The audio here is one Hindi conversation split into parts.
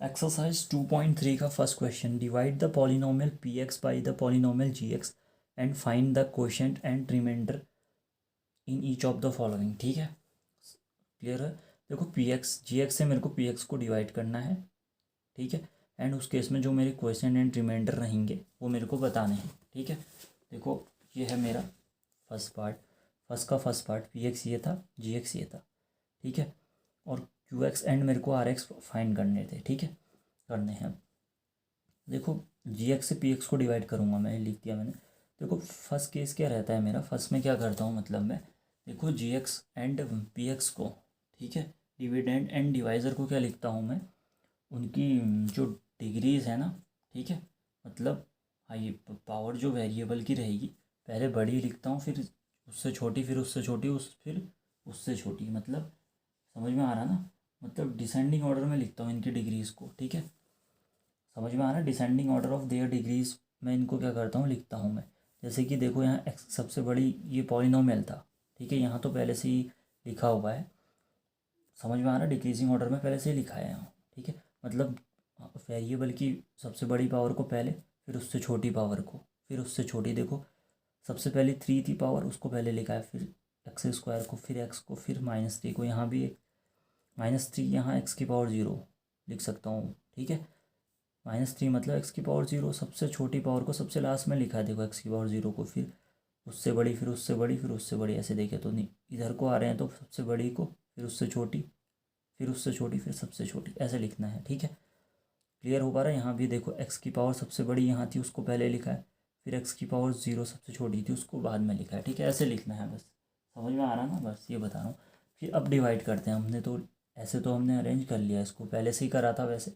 एक्सरसाइज 2.3 का first question, divide the polynomial P X by the polynomial G X and find the quotient and remainder in each of the following. ठीक है, क्लियर है। देखो पी एक्स जी एक्स से मेरे को पी एक्स को डिवाइड करना है, ठीक है, एंड उस केस में जो मेरे क्वेश्चन एंड रिमाइंडर रहेंगे वो मेरे को बताने हैं। ठीक है, देखो ये है मेरा first part, first part P x ये था, जी एक्स ये था, ठीक है, और क्यू एक्स एंड मेरे को आर एक्स फाइंड करने थे। ठीक है, करने हैं। देखो जी एक्स से पी एक्स को डिवाइड करूँगा, मैंने लिख दिया मैंने। देखो फर्स्ट केस क्या रहता है मेरा, फर्स्ट में क्या करता हूँ, मतलब मैं देखो जी एक्स एंड पी एक्स को, ठीक है, डिविडेंड एंड डिवाइज़र को क्या लिखता हूँ मैं, उनकी जो डिग्रीज है ना, ठीक है, मतलब हाँ ये पावर जो वेरिएबल की रहेगी, पहले बड़ी लिखता हूँ, फिर उससे छोटी, फिर उससे छोटी, फिर उससे छोटी, मतलब समझ में आ रहा ना, मतलब डिसेंडिंग ऑर्डर में लिखता हूँ इनकी डिग्रीज को। ठीक है, समझ में आ रहा है, descending order of their degrees मैं इनको क्या करता हूँ, लिखता हूँ मैं। जैसे कि देखो यहाँ एक्स सबसे बड़ी ये पॉलिनोमियल था, ठीक है, यहाँ तो पहले से ही लिखा हुआ है, समझ में आ रहा है, डिक्रीजिंग ऑर्डर में पहले से ही लिखा है यहाँ। ठीक है, मतलब वेरिएबल की सबसे बड़ी पावर को पहले, फिर उससे छोटी पावर को, फिर उससे छोटी। देखो सबसे पहले 3 थी पावर, उसको पहले लिखा है, फिर एक्स स्क्वायर को, फिर एक्स को, फिर -3 को, यहाँ भी एक -3, यहाँ एक्स की पावर 0 लिख सकता हूँ। ठीक है, -3 मतलब एक्स की पावर 0, सबसे छोटी पावर को सबसे लास्ट में लिखा है, देखो एक्स की पावर 0 को, फिर उससे बड़ी, फिर उससे बड़ी, फिर उससे बड़ी, ऐसे देखे तो नहीं, इधर को आ रहे हैं तो सबसे बड़ी को, फिर उससे छोटी, फिर उससे छोटी, फिर सबसे छोटी, ऐसे लिखना है। ठीक है, क्लियर हो पा रहा है। यहाँ भी देखो एक्स की पावर सबसे बड़ी यहाँ थी, उसको पहले लिखा है, फिर एक्स की पावर 0 सबसे छोटी थी, उसको बाद में लिखा है। ठीक है, ऐसे लिखना है, बस समझ में आ रहा ना, बस ये बता रहा हूँ। फिर अब डिवाइड करते हैं, हमने तो ऐसे तो हमने अरेंज कर लिया, इसको पहले से ही करा था वैसे।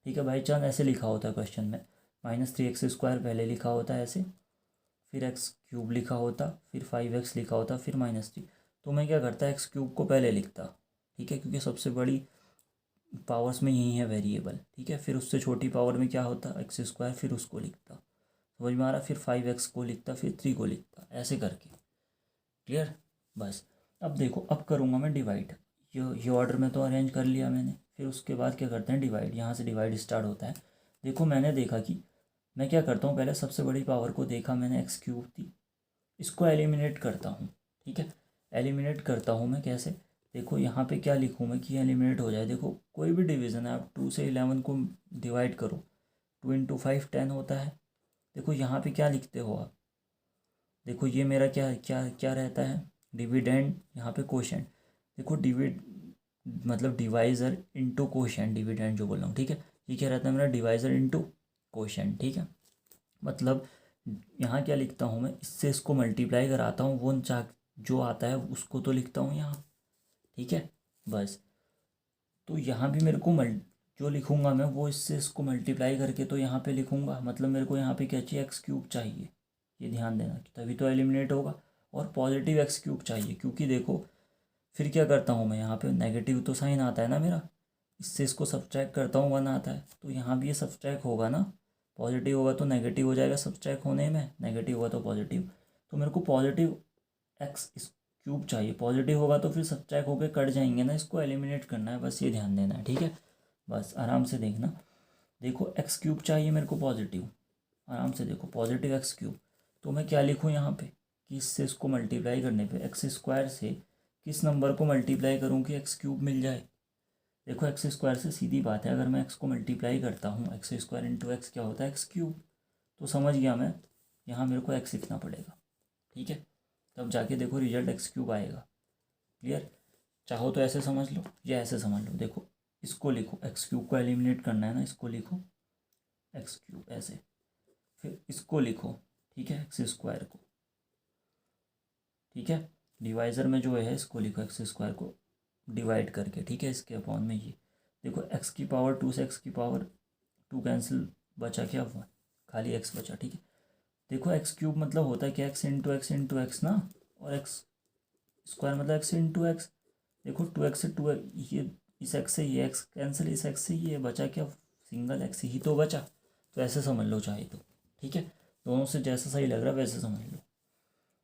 ठीक है, बाई चांस ऐसे लिखा होता है क्वेश्चन में, -3x² पहले लिखा होता है ऐसे, फिर x³ लिखा होता, फिर 5x लिखा होता, फिर -3। तो मैं क्या करता, x³ को पहले लिखता, ठीक है, क्योंकि सबसे बड़ी पावर्स में यही है वेरिएबल। ठीक है, फिर उससे छोटी पावर में क्या होता, x², फिर उसको लिखता, समझ में आ रहा, फिर 5x को लिखता, फिर 3 को लिखता, ऐसे करके। क्लियर, बस। अब देखो अब करूँगा मैं डिवाइड, ये ऑर्डर में तो अरेंज कर लिया मैंने, फिर उसके बाद क्या करते हैं, डिवाइड, यहाँ से डिवाइड स्टार्ट होता है। देखो मैंने देखा कि मैं क्या करता हूँ, पहले सबसे बड़ी पावर को देखा मैंने, x³ थी, इसको एलिमिनेट करता हूँ। ठीक है, एलिमिनेट करता हूँ मैं कैसे, देखो यहाँ पे क्या लिखूँ मैं कि एलिमिनेट हो जाए। देखो कोई भी डिवीज़न है, आप 2 से 11 को डिवाइड करो, 2 × 5 10 होता है। देखो यहाँ पे क्या लिखते हो आप, देखो ये मेरा क्या क्या क्या रहता है, डिविडेंड, यहाँ पे क्वोशंट। देखो मतलब डिवाइज़र इंटू क्वोशंट, डिविडेंड जो बोल रहा हूँ, ठीक है, ये क्या रहता है मेरा, डिवाइज़र इंटू क्वोशंट। ठीक है, मतलब यहाँ क्या लिखता हूँ मैं, इससे इसको मल्टीप्लाई कराता हूँ, वो चाह जो आता है उसको तो लिखता हूँ यहाँ। ठीक है, बस। तो यहाँ भी मेरे को जो लिखूँगा मैं वो इससे इसको मल्टीप्लाई करके तो यहाँ पे लिखूँगा, मतलब मेरे को यहाँ पे क्या चाहिए, x³ चाहिए, ये ध्यान देना, तभी तो एलिमिनेट होगा। और पॉजिटिव x³ चाहिए, क्योंकि देखो फिर क्या करता हूँ मैं, यहाँ पे नेगेटिव तो साइन आता है ना मेरा, इससे इसको सब्ट्रैक्ट करता हूँ, 1 आता है, तो यहाँ भी ये सब्ट्रैक्ट होगा ना, पॉजिटिव होगा तो नेगेटिव हो जाएगा, सब्ट्रैक्ट होने में, नेगेटिव होगा तो पॉजिटिव। तो मेरे को पॉजिटिव x³ चाहिए, पॉजिटिव होगा तो फिर सब्ट्रैक्ट होकर कट जाएंगे ना, इसको एलिमिनेट करना है, बस ये ध्यान देना है। ठीक है, बस आराम से देखना। देखो x³ चाहिए मेरे को पॉजिटिव, आराम से देखो पॉजिटिव x³, तो मैं क्या लिखूँ यहाँ पे कि इससे इसको मल्टीप्लाई करने पे x² से किस नंबर को मल्टीप्लाई करूँ कि x³ मिल जाए। देखो x² से सीधी बात है, अगर मैं x को मल्टीप्लाई करता हूँ, x² × x क्या होता है, x³, तो समझ गया मैं, यहाँ मेरे को x लिखना पड़ेगा। ठीक है, तब जाके देखो रिजल्ट x³ आएगा। क्लियर, चाहो तो ऐसे समझ लो या ऐसे समझ लो। देखो इसको लिखो, x³ को एलिमिनेट करना है ना, इसको लिखो x³ ऐसे, फिर इसको लिखो, ठीक है, x² को, ठीक है, डिवाइज़र में जो है इसको लिखो, x² को डिवाइड करके, ठीक है, इसके अपॉन में ये देखो x की पावर 2 से x की पावर 2 कैंसिल, बचा क्या, 1, खाली x बचा। ठीक है, देखो x³ मतलब होता है क्या, x × x ना, और x² मतलब x × x। देखो 2x से 2, ये इस x से ये x कैंसिल, इस x से ये बचा क्या, सिंगल x ही तो बचा, तो ऐसे समझ लो चाहे तो। ठीक है, दोनों से जैसा सही लग रहा है वैसे समझ लो,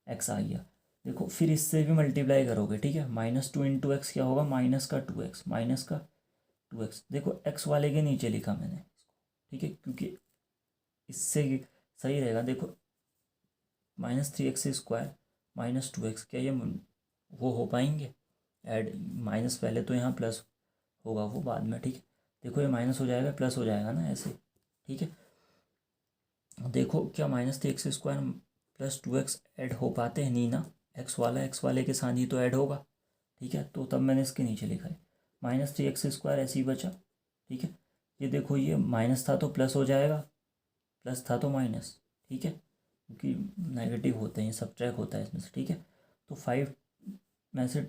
x आ गया। देखो फिर इससे भी मल्टीप्लाई करोगे, ठीक है, -2 × x क्या होगा, -2x, 2x, देखो x वाले के नीचे लिखा मैंने, ठीक है, क्योंकि इससे सही रहेगा। देखो -3x² -2x, क्या ये वो हो पाएंगे ऐड? माइनस पहले तो यहाँ प्लस होगा, वो बाद में, ठीक है। देखो ये माइनस हो जाएगा, प्लस हो जाएगा ना ऐसे, ठीक है। देखो क्या -3x² + 2x ऐड हो पाते हैं? नहीं ना, एक्स वाले के साथ ही तो ऐड होगा, ठीक है। तो तब मैंने इसके नीचे लिखा है -3x² ऐसे ही बचा, ठीक है। ये देखो ये माइनस था तो प्लस हो जाएगा, प्लस था तो माइनस, ठीक है, क्योंकि नेगेटिव होते हैं, सब्ट्रैक्ट होता है इसमें से, ठीक है। तो 5 में से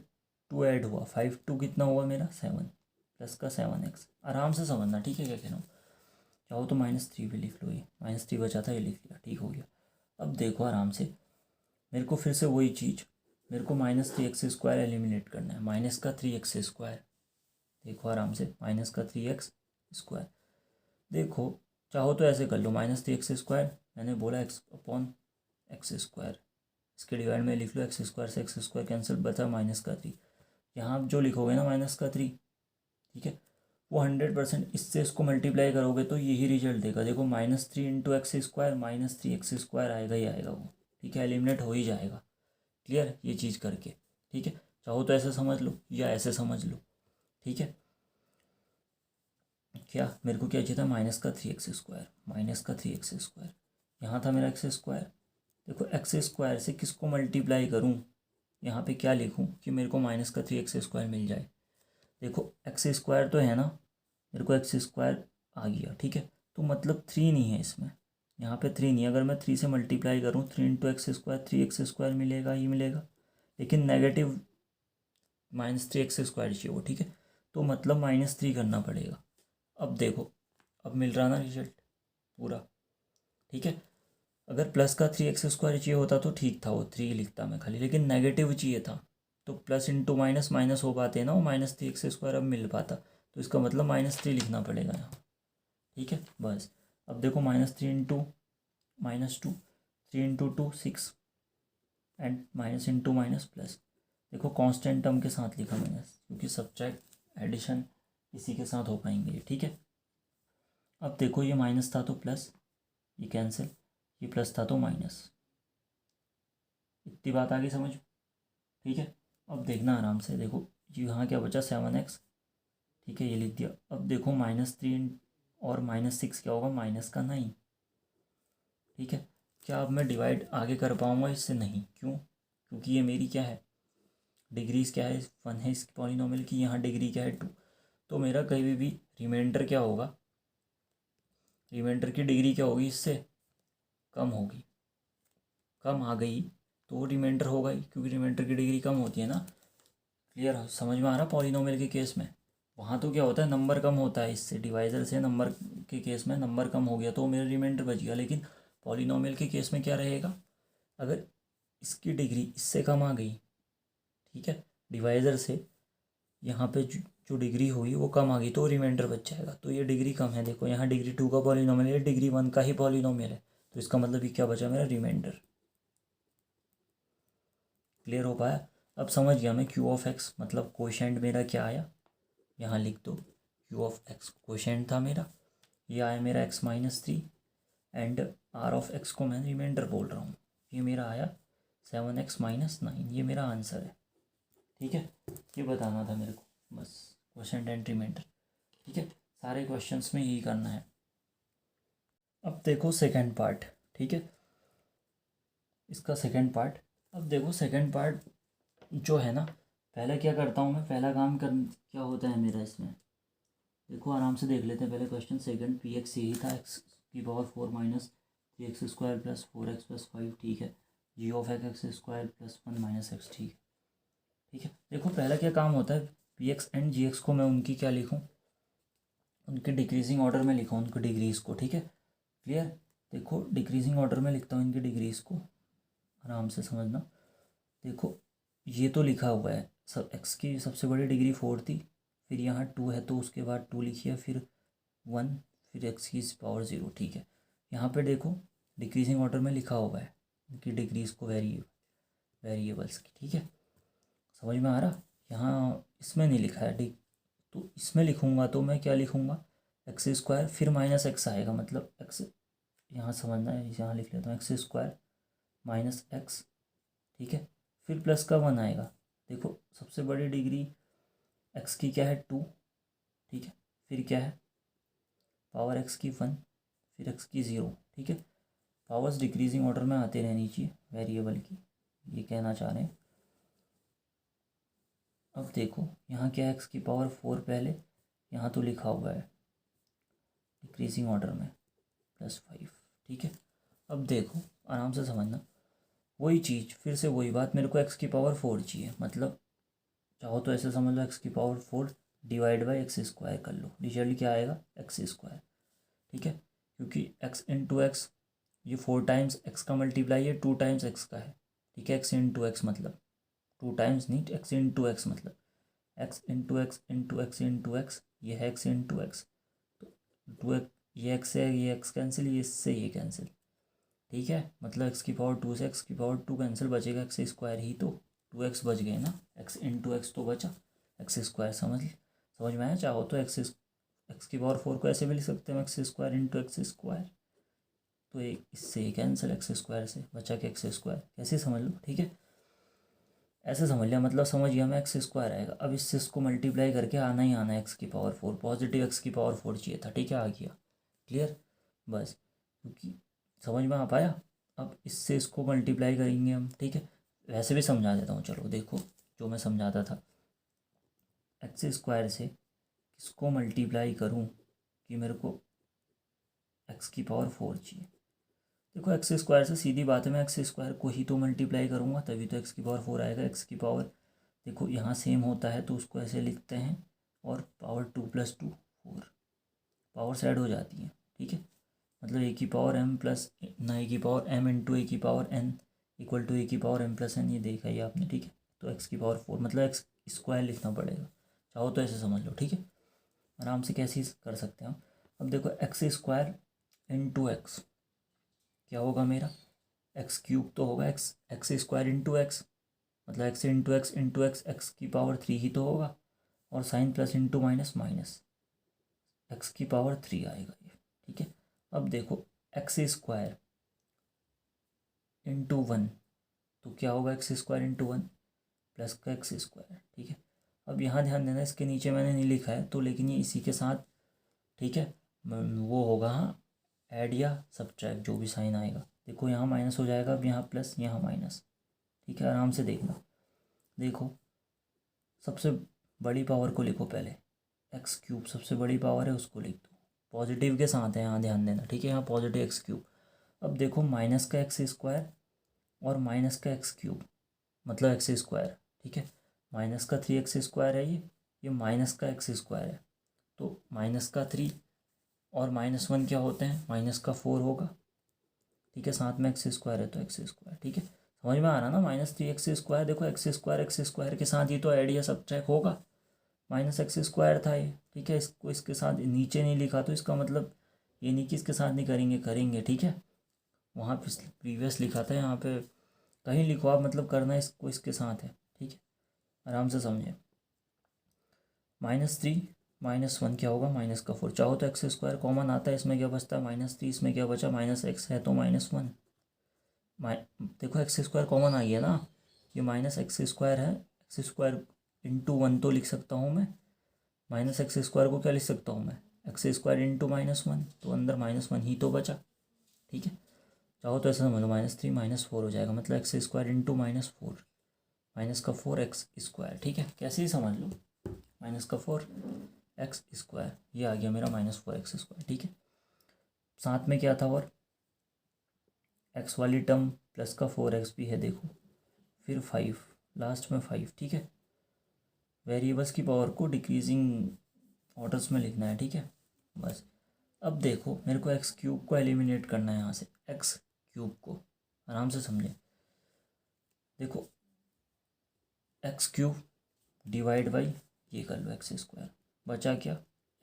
2 ऐड हुआ, 5 2 कितना हुआ मेरा 7, प्लस का 7x, आराम से समझना, ठीक है क्या कह रहा हूँ। चाहो तो -3 भी लिख लो, ये -3 बचा था, ये लिख लिया, ठीक हो गया। अब देखो आराम से, मेरे को फिर से वही चीज़, मेरे को -3x² एलिमिनेट करना है, -3x²। देखो आराम से, -3x²। देखो चाहो तो ऐसे कर लो, -3x², मैंने बोला x/x², इसके डिवाइड में लिख लो, x² से x² कैंसिल, बचा -3। यहाँ आप जो लिखोगे ना -3, ठीक है, वो 100% इससे इसको मल्टीप्लाई करोगे तो यही रिजल्ट देगा। देखो -3 × x², -3x² आएगा ही आएगा वो, ठीक है, एलिमिनेट हो ही जाएगा। क्लियर ये चीज़ करके, ठीक है। चाहो तो ऐसे समझ लो या ऐसे समझ लो, ठीक है। क्या मेरे को क्या चाहिए था? -3x², यहाँ था मेरा x²। देखो x² से किसको मल्टीप्लाई करूँ, यहाँ पे क्या लिखूँ कि मेरे को -3x² मिल जाए। देखो x² तो है ना, मेरे को x² आ गया, ठीक है। तो मतलब 3 नहीं है इसमें, यहाँ पे 3 नहीं है। अगर मैं 3 से मल्टीप्लाई करूँ, 3 × x², 3x² मिलेगा ही मिलेगा, लेकिन नेगेटिव -3x² चाहिए वो, ठीक है। तो मतलब -3 करना पड़ेगा। अब देखो, अब मिल रहा ना रिजल्ट पूरा, ठीक है। अगर प्लस का 3x² चाहिए होता तो ठीक था, वो 3 लिखता मैं खाली, लेकिन नेगेटिव चाहिए था, तो प्लस इंटू माइनस माइनस हो पाते हैं ना, वो -3x² अब मिल पाता, तो इसका मतलब -3 लिखना पड़ेगा यहाँ, ठीक है। बस अब देखो -3 × -2, 3 × 2 6, and minus into minus plus. देखो कांस्टेंट टर्म के साथ लिखा मैंने, क्योंकि सब्ट्रैक्ट एडिशन इसी के साथ हो पाएंगे, ठीक है। अब देखो ये माइनस था तो प्लस, ये कैंसिल, ये प्लस था तो माइनस, इतनी बात आगे समझ, ठीक है। अब देखना आराम से, देखो यहाँ क्या बचा 7x, ठीक है, ये लिख दिया। अब देखो -3 और -6 क्या होगा, -9, ठीक है। क्या अब मैं डिवाइड आगे कर पाऊँगा इससे? नहीं, क्यों? क्योंकि ये मेरी क्या है, डिग्रीज क्या है, 1 है इसकी पॉलिनॉमियल की, यहाँ डिग्री क्या है 2। तो मेरा कहीं भी रिमाइंडर क्या होगा, रिमाइंडर की डिग्री क्या होगी, इससे कम होगी, कम आ गई तो रिमाइंडर होगा ही, क्योंकि रिमाइंडर की डिग्री कम होती है ना। क्लियर समझ में आ रहा? पॉलिनोमियल के केस में वहाँ तो क्या होता है, नंबर कम होता है, इससे डिवाइजर से नंबर के केस में नंबर कम हो गया तो मेरा रिमाइंडर बच गया। लेकिन पॉलिनोमियल के केस में क्या रहेगा, अगर इसकी डिग्री इससे कम आ गई, ठीक है, डिवाइजर से, यहाँ पे जो डिग्री हुई वो कम आ गई तो रिमाइंडर बच जाएगा। तो ये डिग्री कम है, देखो यहाँ डिग्री 2 का पॉलिनोमियल है, डिग्री 1 का ही पॉलिनोमियल है, तो इसका मतलब ये क्या बचा मेरा, रिमाइंडर। क्लियर हो पाया? अब समझ गया मैं Q(x) मतलब कोशेंट मेरा क्या आया, यहाँ लिख दो, Q(x) कोशेंट था मेरा, ये आया मेरा x-3, एंड R(x) को मैं रिमाइंडर बोल रहा हूँ, ये मेरा आया 7x - 9, ये मेरा आंसर है, ठीक है। ये बताना था मेरे को, बस कोशेंट एंड रिमाइंडर, ठीक है। सारे क्वेश्चंस में यही करना है। अब देखो सेकंड पार्ट, ठीक है, इसका सेकंड पार्ट। अब देखो सेकंड पार्ट जो है ना, पहले क्या करता हूँ मैं, पहला काम कर क्या होता है मेरा इसमें, देखो आराम से देख लेते हैं पहले क्वेश्चन। सेकंड px यही था, x⁴ माइनस 3x² + 4x + 5, ठीक है। g(x² + 1 - x), ठीक है, ठीक है। देखो पहला क्या काम होता है, px एंड gx को मैं उनकी क्या लिखूँ, उनके डिक्रीजिंग ऑर्डर में लिखूँ उनकी डिग्रीज़ को, ठीक है। क्लियर? देखो डिक्रीजिंग ऑर्डर में लिखता हूँ इनकी डिग्रीज़ को, आराम से समझना। देखो ये तो लिखा हुआ है, सब एक्स की सबसे बड़ी डिग्री 4 थी, फिर यहाँ 2 है तो उसके बाद 2 लिखिए, फिर 1, फिर एक्स की पावर 0, ठीक है। यहाँ पे देखो डिक्रीजिंग ऑर्डर में लिखा हुआ है इनकी डिग्रीज को, वेरिएबल्स की, ठीक है। समझ में आ रहा? यहाँ इसमें नहीं लिखा है तो इसमें लिखूँगा तो मैं क्या लिखूँगा, एक्स स्क्वायर फिर माइनस एक्स आएगा, मतलब एक्स यहाँ समझना है, यहाँ लिख लेता हूँ एक्स स्क्वायर माइनस एक्स, ठीक है। फिर प्लस का 1 आएगा, देखो सबसे बड़ी डिग्री एक्स की क्या है 2, ठीक है। फिर क्या है पावर एक्स की 1, फिर एक्स की 0, ठीक है। पावर्स डिक्रीजिंग ऑर्डर में आते रहनी चाहिए वेरिएबल की, ये कहना चाह रहे हैं। अब देखो यहाँ क्या है, एक्स की पावर 4 पहले, यहाँ तो लिखा हुआ है डिक्रीजिंग ऑर्डर में +5, ठीक है। अब देखो आराम से समझना, वही चीज़ फिर से वही बात, मेरे को एक्स की पावर 4 चाहिए, मतलब चाहो तो ऐसे समझ लो एक्स की power 4 divide by x square कर लो, रिजल्ट क्या आएगा एक्स स्क्वायर, ठीक है। क्योंकि एक्स इंटू एक्स, ये 4 टाइम्स एक्स का मल्टीप्लाई है, 2 टाइम्स एक्स का है, ठीक है। एक्स इंटू एक्स मतलब 2 टाइम्स नहीं, एक्स इंटू एक्स मतलब x into x into x into x, ये है एक्स इंटू एक्स, तो 2 ये एक्स है, ये एक्स कैंसिल, ये इससे ये कैंसिल, ठीक है। मतलब एक्स की पावर 2 से एक्स की पावर 2 कैंसिल, बचेगा एक्स स्क्वायर ही, तो 2x बच गए ना, एक्स इंटू एक्स तो बचा एक्स स्क्वायर, समझ में आया। चाहो तो एक्स की पावर 4 को ऐसे भी लिख सकते हैं x square into x square, तो एक इससे ये कैंसिल, एक्स स्क्वायर से बचा के एक्स स्क्वायर, कैसे समझ लो, ठीक है। ऐसे समझ लिया, मतलब समझ गया मैं, एक्स स्क्वायर आएगा। अब इससे इसको मल्टीप्लाई करके आना ही आना है एक्स की पावर 4, पॉजिटिव एक्स की पावर 4 चाहिए था, ठीक है, आ गया क्लियर बस, क्योंकि समझ में आ पाया। अब इससे इसको मल्टीप्लाई करेंगे हम, ठीक है। वैसे भी समझा देता हूँ, चलो देखो जो मैं समझाता था, एक्स स्क्वायर से किसको मल्टीप्लाई करूँ कि मेरे को एक्स की पावर 4 चाहिए। देखो एक्स स्क्वायर से सीधी बात है, मैं एक्स स्क्वायर को ही तो मल्टीप्लाई करूँगा, तभी तो एक्स की पावर 4 आएगा। एक्स की पावर देखो यहाँ सेम होता है तो उसको ऐसे लिखते हैं, और पावर 2 + 2 4, पावर्स ऐड हो जाती हैं, ठीक है। मतलब ए की पावर m प्लस ना, ए की पावर m इंटू ए की पावर n इक्वल टू ए की पावर m + n, ये देखा ही आपने, ठीक है। तो एक्स की पावर 4 मतलब एक्स स्क्वायर लिखना पड़ेगा, चाहो तो ऐसे समझ लो, ठीक है। आराम से कैसे कर सकते हैं हम। अब देखो एक्स स्क्वायर इंटू एक्स क्या होगा मेरा, एक्स क्यूब तो होगा, x x square into x मतलब x into x into x, x की पावर 3 ही तो होगा, और sign plus into minus minus, x की पावर 3 आएगा ये, ठीक है। अब देखो एक्स स्क्वायर इंटू 1, तो क्या होगा एक्स स्क्वायर इंटू 1 प्लस का एक्स स्क्वायर, ठीक है। अब यहाँ ध्यान देना, इसके नीचे मैंने नहीं लिखा है तो, लेकिन ये इसी के साथ, ठीक है, वो होगा हाँ ऐड या सब्ट्रैक्ट, जो भी साइन आएगा। देखो यहाँ माइनस हो जाएगा, अब यहाँ प्लस यहाँ माइनस, ठीक है। आराम से देखना, देखो सबसे बड़ी पावर को लिखो पहले, एक्स क्यूब सबसे बड़ी पावर है उसको लिख दो, पॉजिटिव के साथ है, यहाँ ध्यान देना, ठीक है। यहाँ पॉजिटिव एक्स क्यूब, अब देखो माइनस का एक्स स्क्वायर और माइनस का एक्स क्यूब मतलब एक्स स्क्वायर, ठीक है। माइनस का 3x स्क्वायर है ये माइनस का एक्स स्क्वायर है, तो माइनस का 3 और -1 क्या होते हैं, -4 होगा, ठीक है। साथ में एक्स स्क्वायर है तो एक्स स्क्वायर, ठीक है। समझ में आ रहा ना, -3x स्क्वायर, देखो एक्स स्क्वायर के साथ ही तो ऐड या सब्ट्रैक्ट होगा, -x स्क्वायर था ये, ठीक है। इसको इसके साथ नीचे नहीं लिखा तो इसका मतलब ये नहीं कि इसके साथ नहीं करेंगे, करेंगे, ठीक है। वहाँ प्रीवियस लिखा था, यहाँ पे कहीं लिखो आप, मतलब करना इसको इसके साथ है, ठीक है। आराम से समझे, -3 -1 क्या होगा, -4, चाहो तो एक्स स्क्वायर कॉमन आता है, इसमें क्या बचता है -3, इसमें क्या बचा -x है तो -1, देखो एक्स स्क्वायर कॉमन आ गया ना, ये -x स्क्वायर है, एक्स स्क्वायर इंटू 1 तो लिख सकता हूँ मैं, -x स्क्वायर को क्या लिख सकता हूँ मैं, एक्स स्क्वायर इंटू -1, तो अंदर -1 ही तो बचा, ठीक है। चाहो तो ऐसा समझ लो, -3 -4 हो जाएगा, मतलब एक्स स्क्वायर इंटू -4, माइनस का 4x स्क्वायर, ठीक है। कैसे ही समझ लो, -4x स्क्वायर, ये आ गया मेरा -4x स्क्वायर, ठीक है। साथ में क्या था, और x वाली टर्म प्लस का 4x भी है, देखो फिर 5, लास्ट में 5, ठीक है। वेरिएबल्स की पावर को डिक्रीजिंग ऑर्डर्स में लिखना है, ठीक है बस। अब देखो मेरे को एक्स क्यूब को एलिमिनेट करना है यहाँ से, एक्स क्यूब को, आराम से समझे, देखो एक्स क्यूब डिवाइड बाई ये कर लो एक्स स्क्वायर, बचा क्या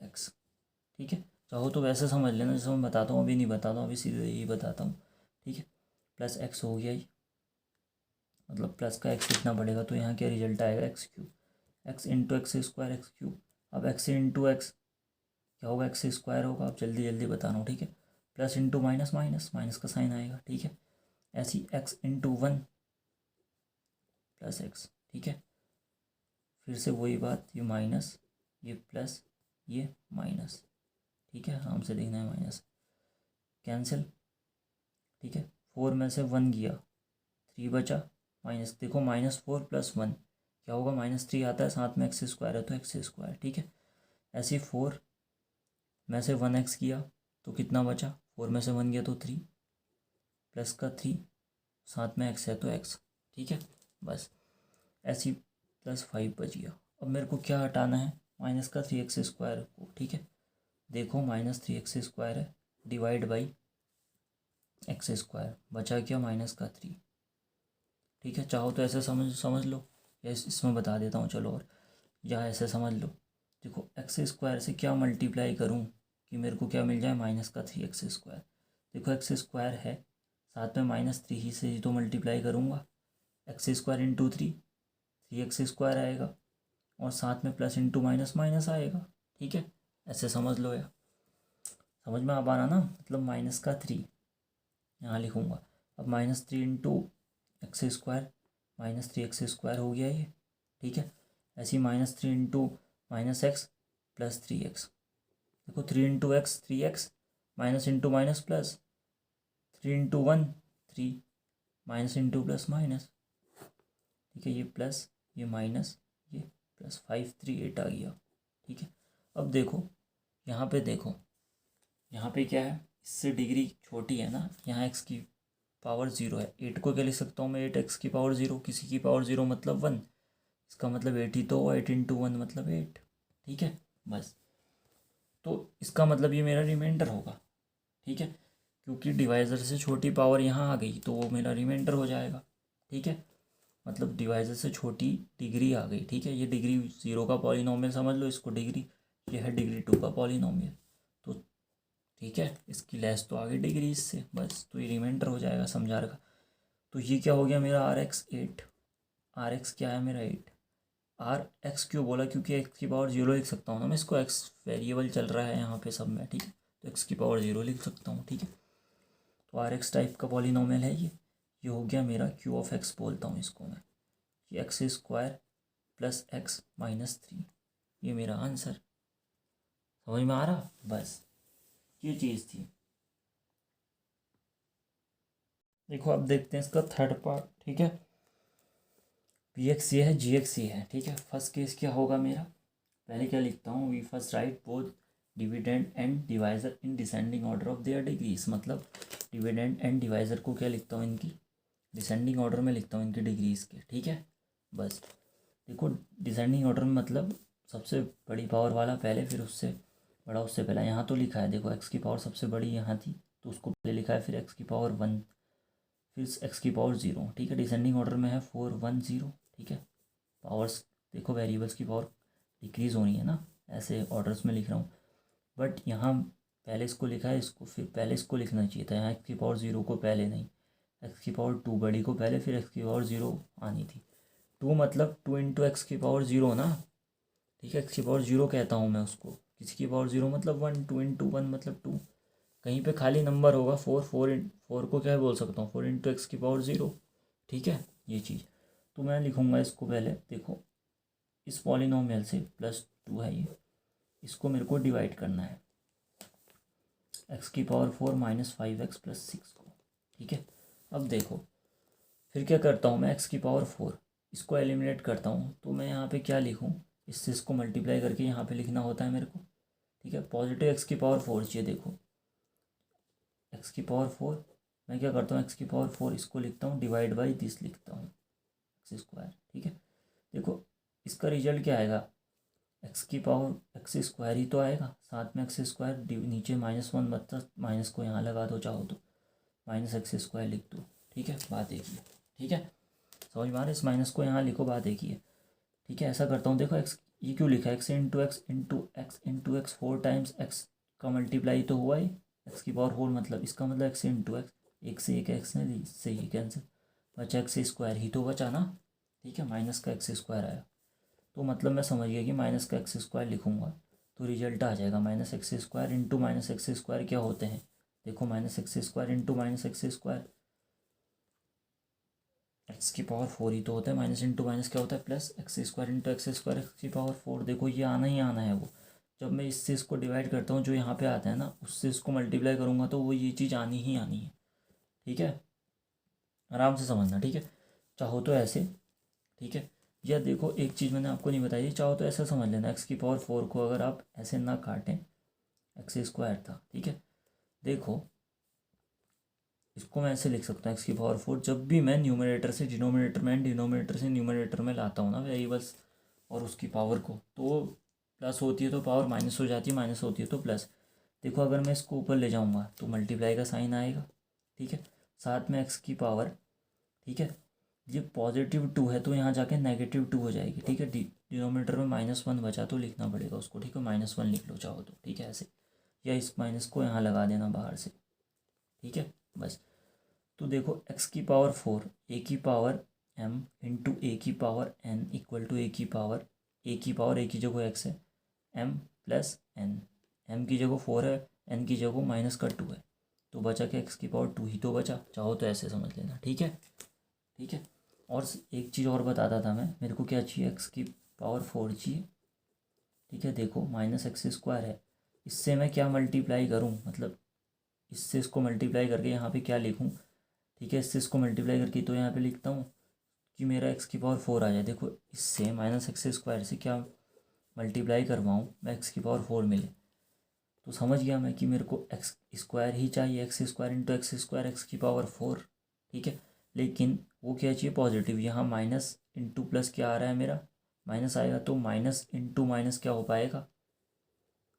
एक्स, ठीक है। चाहो तो वैसे समझ लेना जैसे मैं बताता हूँ, अभी नहीं बताता हूँ, अभी सीधे यही बताता हूँ, ठीक है। प्लस एक्स हो गया ही, मतलब प्लस का एक्स लिखना पड़ेगा, तो यहाँ क्या रिजल्ट आएगा x cube, x into x square x cube. अब एक्स इंटू एक्स क्या होगा, एक्स स्क्वायर होगा। अब जल्दी जल्दी बता रहा हूँ, ठीक है। Plus into minus minus, minus का साइन आएगा, ठीक है। ऐसी x into one plus x, ठीक है। फिर से वही बात, ये माइनस, ये प्लस, ये माइनस, ठीक है। आराम से देखना है, माइनस कैंसिल, ठीक है। 4 में से 1 गया, 3 बचा, माइनस, देखो -4 + 1 क्या होगा, -3 आता है, साथ में एक्स स्क्वायर है तो एक्स स्क्वायर, ठीक है। ऐसे 4 में से 1 एक्स किया तो कितना बचा, 4 में से 1 गया तो 3 प्लस का 3, साथ में एक्स है तो एक्स, ठीक है। बस ऐसी +5 बच गया। अब मेरे को क्या हटाना है, माइनस का 3x² को, ठीक है। देखो -3x² है, डिवाइड बाई x², बचा क्या, -3, ठीक है। चाहो तो ऐसे समझ समझ लो, या इसमें बता देता हूँ चलो, और या ऐसे समझ लो। देखो x² से क्या मल्टीप्लाई करूँ कि मेरे को क्या मिल जाए, -3x²। देखो x² है, साथ में -3 ही से ही तो मल्टीप्लाई करूँगा, x² इंटू 3x² आएगा, और साथ में प्लस इंटू माइनस माइनस आएगा, ठीक है। ऐसे समझ लो, या समझ में आ पा रहा ना, मतलब -3 यहाँ लिखूँगा। अब -3 इंटू x² -3x² हो गया ये, ठीक है। ऐसे -3 इंटू -x + 3x, देखो 3 into x 3x, minus into minus plus, 3 into 1 3, minus into plus minus, ठीक है। ये प्लस, ये माइनस, ये प्लस, 5 3 8 आ गया, ठीक है। अब देखो यहाँ पे, देखो यहाँ पे क्या है, इससे डिग्री छोटी है ना, यहाँ एक्स की पावर 0 है। 8 को क्या लिख सकता हूँ मैं, 8x की पावर 0, किसी की पावर 0 मतलब 1, इसका मतलब 8 ही तो हुआ, 8 इंटू 1 मतलब 8, ठीक है। बस, तो इसका मतलब ये मेरा रिमाइंडर होगा, ठीक है। क्योंकि डिवाइज़र से छोटी पावर यहाँ आ गई तो वो मेरा रिमाइंडर हो जाएगा, ठीक है। मतलब डिवाइज़र से छोटी डिग्री आ गई, ठीक है। ये डिग्री 0 का पॉलिनोमियल समझ लो इसको, डिग्री ये है डिग्री 2 का पॉलिनोमियल, तो ठीक है, इसकी लेस तो आ गई डिग्री इससे, बस तो ये रिमाइंडर हो जाएगा समझा रखा। तो ये क्या हो गया मेरा RX 8, RX क्या है मेरा 8। RX क्यों बोला, क्योंकि एक्स की पावर 0 लिख सकता हूँ ना मैं इसको, एक्स वेरिएबल चल रहा है यहाँ पे सब में, ठीक है। तो एक्स की पावर 0 लिख सकता हूँ, ठीक है। तो RX टाइप का पॉलिनोमियल है ये हो गया मेरा Q(x) बोलता हूँ इसको मैं, कि x² + x -3, ये मेरा आंसर। समझ में आ रहा, बस ये चीज़ थी। देखो अब देखते हैं इसका थर्ड पार्ट, ठीक है। PX ये है, GX ये है, ठीक है। फर्स्ट केस क्या होगा मेरा, पहले क्या लिखता हूँ, we first write both dividend and divisor in descending order of their degrees. मतलब डिविडेंड एंड डिवाइज़र को क्या लिखता हूँ, इनकी डिसेंडिंग ऑर्डर में लिखता हूँ, इनकी डिग्रीज के, ठीक है। बस देखो डिसेंडिंग ऑर्डर में मतलब सबसे बड़ी पावर वाला पहले, फिर उससे बड़ा उससे पहला। यहाँ तो लिखा है देखो, एक्स की पावर सबसे बड़ी यहाँ थी तो उसको पहले लिखा है, फिर एक्स की पावर 1, फिर एक्स की पावर 0, ठीक है। डिसेंडिंग ऑर्डर में है 4 1 0, ठीक है। पावर्स देखो, वेरिएबल्स की पावर डिक्रीज होनी है ना, ऐसे ऑर्डर्स में लिख रहा हूँ, बट यहाँ पहले इसको लिखा है, इसको फिर पहले इसको लिखना चाहिए था, यहाँ एक्स की पावर 0 को पहले नहीं, एक्स की पावर 2 बड़ी को पहले, फिर एक्स की पावर 0 आनी थी। 2 मतलब 2 इंटू एक्स की पावर 0 ना, ठीक है। एक्स की पावर 0 कहता हूँ मैं उसको, किसी की पावर 0 मतलब 1, 2 इंटू 1 मतलब 2, कहीं पे खाली नंबर होगा 4, 4 को क्या बोल सकता हूँ, 4 इंटू एक्स की पावर 0, ठीक है। ये चीज़ तो मैं लिखूँगा इसको पहले, देखो इस पॉलिनोमियल से +2 है ये, इसको मेरे को डिवाइड करना है, एक्स की पावर 4 -5x + 6 को, ठीक है। अब देखो फिर क्या करता हूँ मैं, एक्स की पावर 4 इसको एलिमिनेट करता हूँ, तो मैं यहाँ पे क्या लिखूँ, इससे इसको मल्टीप्लाई करके यहाँ पे लिखना होता है मेरे को, ठीक है। पॉजिटिव एक्स की पावर 4 चाहिए, देखो एक्स की पावर 4, मैं क्या करता हूँ, एक्स की पावर 4 इसको लिखता हूँ, डिवाइड बाई दिस लिखता हूँ, x², ठीक है। देखो इसका रिजल्ट क्या आएगा, एक्स की पावर x² ही तो आएगा, साथ में x², नीचे -1 मतलब माइनस को यहाँ लगा दो चाहो तो, -x² लिख दो, ठीक है। बात एक ही है, ठीक है। समझ में आ रहा है, इस माइनस को यहाँ लिखो, बात एक ही है, ठीक है। ऐसा करता हूँ, देखो एक्स ये क्यों लिखा है, x 4 टाइम्स एक्स का मल्टीप्लाई तो हुआ ही, एक्स की पावर 4 मतलब इसका मतलब x इंटू एक्स, एक से एक एक्स ने दी, इससे ही कैंसिल, बचा x² ही तो बचा ना, ठीक है। माइनस का x² आया, तो मतलब मैं समझ गया कि माइनस का एक्स स्क्वायर लिखूँगा तो रिजल्ट आ जाएगा minus x square into minus x square क्या होते हैं। देखो minus x square into minus x square x की पावर 4 ही तो होता है। माइनस इंटू माइनस क्या होता है plus, x square into x square x की पावर 4। देखो ये आना ही आना है। वो जब मैं इससे इसको डिवाइड करता हूँ जो यहाँ पे आता है ना, उससे इसको मल्टीप्लाई करूँगा तो वो ये चीज़ आनी ही आनी है। ठीक है, आराम से समझना। ठीक है, चाहो तो ऐसे, ठीक है, या देखो एक चीज़ मैंने आपको नहीं बताई, चाहो तो ऐसा समझ लेना एक्स की पावर 4 को अगर आप ऐसे ना काटें, एक्स स्क्वायर था। ठीक है, देखो इसको मैं ऐसे लिख सकता हूँ एक्स की पावर 4। जब भी मैं न्यूमरेटर से डिनोमिनेटर में, डिनोमिनेटर से न्यूमरेटर में लाता हूँ ना वेरिएबल्स और उसकी पावर को, तो प्लस होती है तो पावर माइनस हो जाती है, माइनस होती है तो प्लस। देखो अगर मैं इसको ऊपर ले जाऊँगा तो मल्टीप्लाई का साइन आएगा। ठीक है, साथ में एक्स की पावर, ठीक है, ये +2 है तो यहाँ जाके -2 हो जाएगी। ठीक है, डिनोमिनेटर में -1 बचा तो लिखना पड़ेगा उसको। ठीक है, -1 लिख लो चाहो तो। ठीक है, ऐसे, या इस माइनस को यहाँ लगा देना बाहर से। ठीक है, बस। तो देखो एक्स की पावर 4 ए की पावर m इंटू ए की पावर n इक्वल टू ए की पावर ए की जगह एक्स है, m प्लस एन, m की जगह 4 है, n की जगह -2 है, तो बचा के एक्स की पावर 2 ही तो बचा। चाहो तो ऐसे समझ लेना। ठीक है, ठीक है। और एक चीज़ और बताता था मैं, मेरे को क्या चाहिए, एक्स की पावर 4 चाहिए। ठीक है, देखो माइनस एक्स स्क्वायर है, इससे मैं क्या मल्टीप्लाई करूँ, मतलब इससे इसको मल्टीप्लाई करके यहाँ पे क्या लिखूँ। ठीक है, इससे इसको मल्टीप्लाई करके तो यहाँ पे लिखता हूँ कि मेरा एक्स की पावर 4 आ जाए। देखो इससे माइनस एक्स स्क्वायर से क्या मल्टीप्लाई करवाऊँ मैं, एक्स की पावर 4 मिले। तो समझ गया मैं कि मेरे को एक्स स्क्वायर ही चाहिए, x square into x square x की पावर 4। ठीक है, लेकिन वो क्या चाहिए पॉजिटिव। यहाँ माइनस इंटू प्लस क्या आ रहा है मेरा, माइनस आएगा, तो माइनस इंटू माइनस क्या हो पाएगा,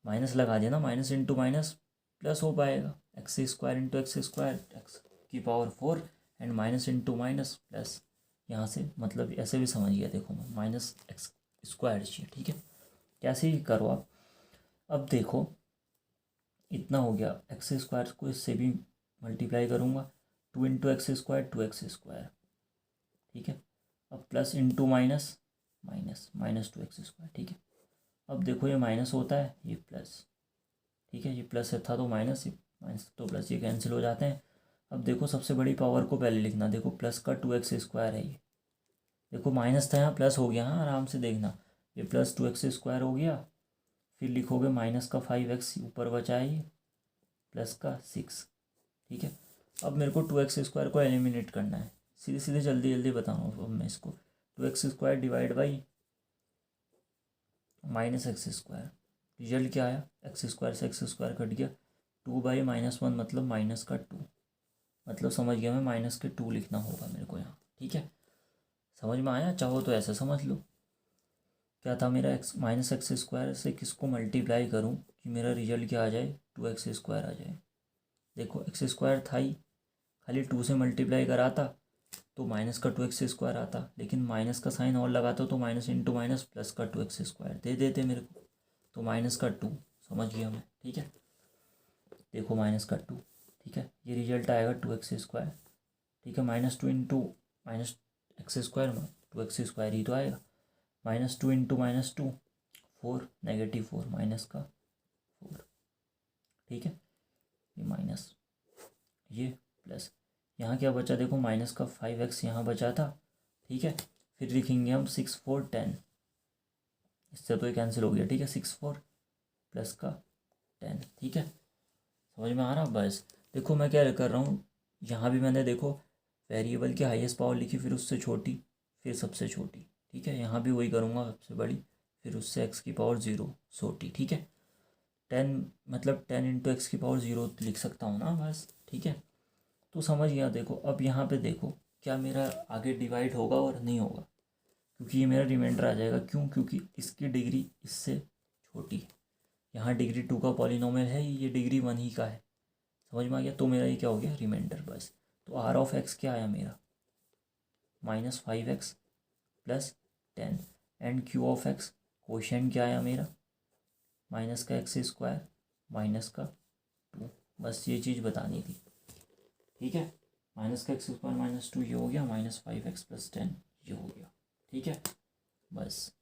माइनस लगा देना, माइनस इंटू माइनस प्लस हो पाएगा। X square into x square x की power 4 and minus into minus plus, यहाँ से मतलब ऐसे भी समझ गया। देखो मैं माइनस एक्स स्क्वायर चाहिए। ठीक है, कैसे ही करो आप। अब देखो इतना हो गया, एक्स स्क्वायर को इससे भी मल्टीप्लाई करूँगा, 2 इंटू एक्स स्क्वायर 2x²। ठीक है, अब plus into minus minus -2x²। ठीक है, अब देखो ये माइनस होता है, ये प्लस। ठीक है, ये प्लस था तो माइनस, ये माइनस तो प्लस, ये कैंसिल हो जाते हैं। अब देखो सबसे बड़ी पावर को पहले लिखना। देखो प्लस का 2x² है ये, देखो माइनस था यहाँ प्लस हो गया। हाँ आराम से देखना, ये प्लस 2x² हो गया, फिर लिखोगे माइनस का 5x ऊपर बचा है ये, प्लस का 6। ठीक है, अब मेरे को 2x² को एलिमिनेट करना है। सीधे सीधे जल्दी जल्दी बताऊँ अब मैं इसको, 2x² divide by -x²। Result क्या आया, x² से x² कट गया, 2/-1 मतलब माइनस का 2। मतलब समझ गया मैं, माइनस के 2 लिखना होगा मेरे को यहाँ। ठीक है, समझ में आया। चाहो तो ऐसा समझ लो, क्या था मेरा -x² से किसको मल्टीप्लाई करूँ कि मेरा रिजल्ट क्या आ जाए, 2x² आ जाए। देखो x² था ही, खाली 2 से मल्टीप्लाई कराता तो माइनस का 2x² आता, लेकिन माइनस का साइन और लगाता तो माइनस इंटू माइनस प्लस का 2x² दे देते मेरे को, तो माइनस का 2। समझ गया मैं। ठीक है, देखो माइनस का 2। ठीक है, ये रिजल्ट आएगा 2x²। ठीक है, -2 इंटू -x² में 2x² ही तो आएगा, -2 इंटू -2 4, -4 माइनस का 4। ठीक है, ये माइनस, ये प्लस, यहाँ क्या बचा, देखो माइनस का 5x यहाँ बचा था। ठीक है, फिर लिखेंगे हम 6 4 10, इससे तो ये कैंसिल हो गया। ठीक है, 6 4 प्लस का 10। ठीक है, समझ में आ रहा। बस देखो मैं क्या कर रहा हूँ, यहाँ भी मैंने देखो वेरिएबल की हाईएस्ट पावर लिखी, फिर उससे छोटी, फिर सबसे छोटी। ठीक है, यहाँ भी वही करूँगा, सबसे बड़ी, फिर उससे एक्स की पावर 0 छोटी। ठीक है, 10 मतलब 10 इंटू एक्स की पावर 0 लिख सकता हूँ ना, बस। ठीक है, तो समझ गया। देखो अब यहाँ पे देखो क्या मेरा आगे डिवाइड होगा और नहीं होगा, क्योंकि ये मेरा रिमाइंडर आ जाएगा। क्यों, क्योंकि इसकी डिग्री इससे छोटी है। यहाँ डिग्री 2 का पॉलिनोमियल है, ये डिग्री 1 ही का है। समझ में आ गया, तो मेरा ये क्या हो गया, रिमाइंडर। बस, तो आर ऑफ एक्स क्या आया मेरा, -5x plus 10, and Q of x quotient क्या आया मेरा, माइनस का x² माइनस का 2। बस ये चीज़ बतानी थी। ठीक है, माइनस का x² -2 ये हो गया, -5x प्लस 10 ये हो गया। ठीक है, बस।